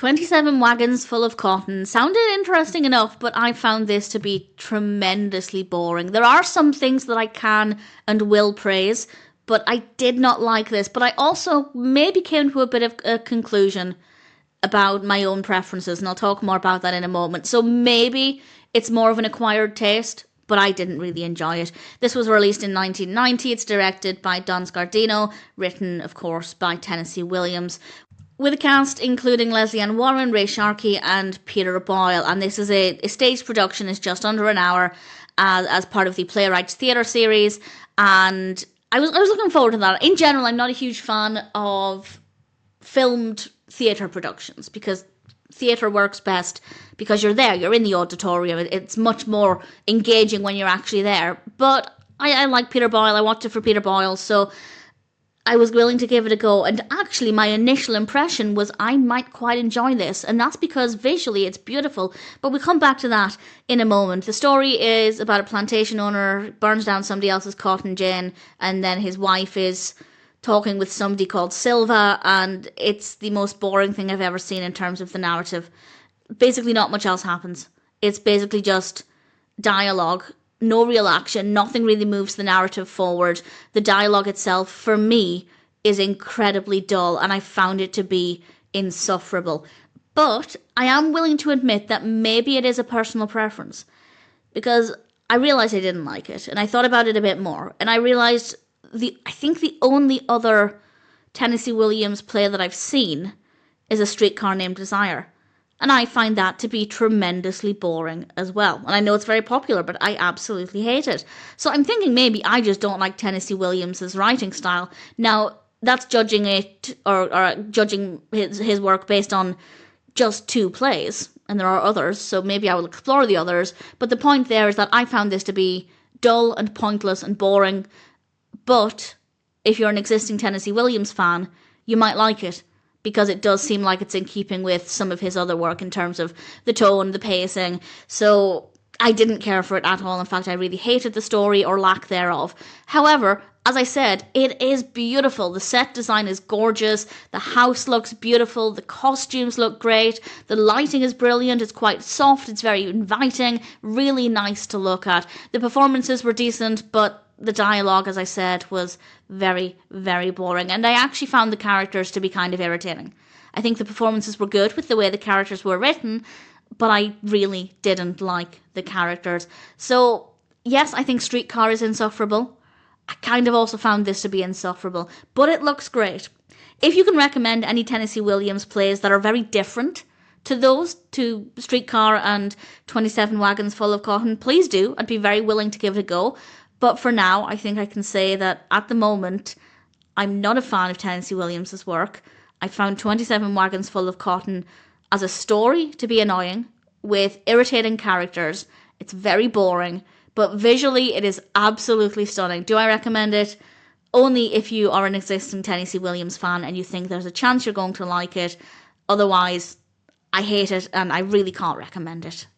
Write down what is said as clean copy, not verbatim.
27 Wagons Full of Cotton sounded interesting enough, but I found this to be tremendously boring. There are some things that I can and will praise, but I did not like this. But I also maybe came to a bit of a conclusion about my own preferences, and I'll talk more about that in a moment. So maybe it's more of an acquired taste, but I didn't really enjoy it. This was released in 1990. It's directed by Scardino, written, of course, by Tennessee Williams, with a cast including Lesley and Warren, Ray Sharkey, and Peter Boyle. And this is a staged production. It's just under an hour as part of the Playwrights theatre series. And I was looking forward to that. In general, I'm not a huge fan of filmed theatre productions because theatre works best because you're there, you're in the auditorium. It's much more engaging when you're actually there. But I like Peter Boyle. I watched it for Peter Boyle, so I was willing to give it a go, and actually my initial impression was I might quite enjoy this, and that's because visually it's beautiful, but we'll come back to that in a moment. The story is about a plantation owner burns down somebody else's cotton gin, and then his wife is talking with somebody called Silva, and it's the most boring thing I've ever seen in terms of the narrative. Basically not much else happens. It's basically just dialogue. No real action, nothing really moves the narrative forward. The dialogue itself, for me, is incredibly dull, and I found it to be insufferable. But I am willing to admit that maybe it is a personal preference, because I realised I didn't like it, and I thought about it a bit more, and I realised I think the only other Tennessee Williams play that I've seen is A Streetcar Named Desire. And I find that to be tremendously boring as well. And I know it's very popular, but I absolutely hate it. So I'm thinking maybe I just don't like Tennessee Williams' writing style. Now, that's judging it, or judging his work based on just 2 plays. And there are others, so maybe I will explore the others. But the point there is that I found this to be dull and pointless and boring. But if you're an existing Tennessee Williams fan, you might like it, because it does seem like it's in keeping with some of his other work in terms of the tone, the pacing. So I didn't care for it at all. In fact, I really hated the story or lack thereof. However, as I said, it is beautiful. The set design is gorgeous. The house looks beautiful. The costumes look great. The lighting is brilliant. It's quite soft. It's very inviting. Really nice to look at. The performances were decent, but the dialogue, as I said, was very, very boring. And I actually found the characters to be kind of irritating. I think the performances were good with the way the characters were written, but I really didn't like the characters. So, yes, I think Streetcar is insufferable. I kind of also found this to be insufferable, but it looks great. If you can recommend any Tennessee Williams plays that are very different to those, to Streetcar and 27 Wagons Full of Cotton, please do. I'd be very willing to give it a go. But for now, I think I can say that at the moment, I'm not a fan of Tennessee Williams' work. I found 27 Wagons Full of Cotton as a story to be annoying, with irritating characters. It's very boring, but visually it is absolutely stunning. Do I recommend it? Only if you are an existing Tennessee Williams fan and you think there's a chance you're going to like it. Otherwise, I hate it and I really can't recommend it.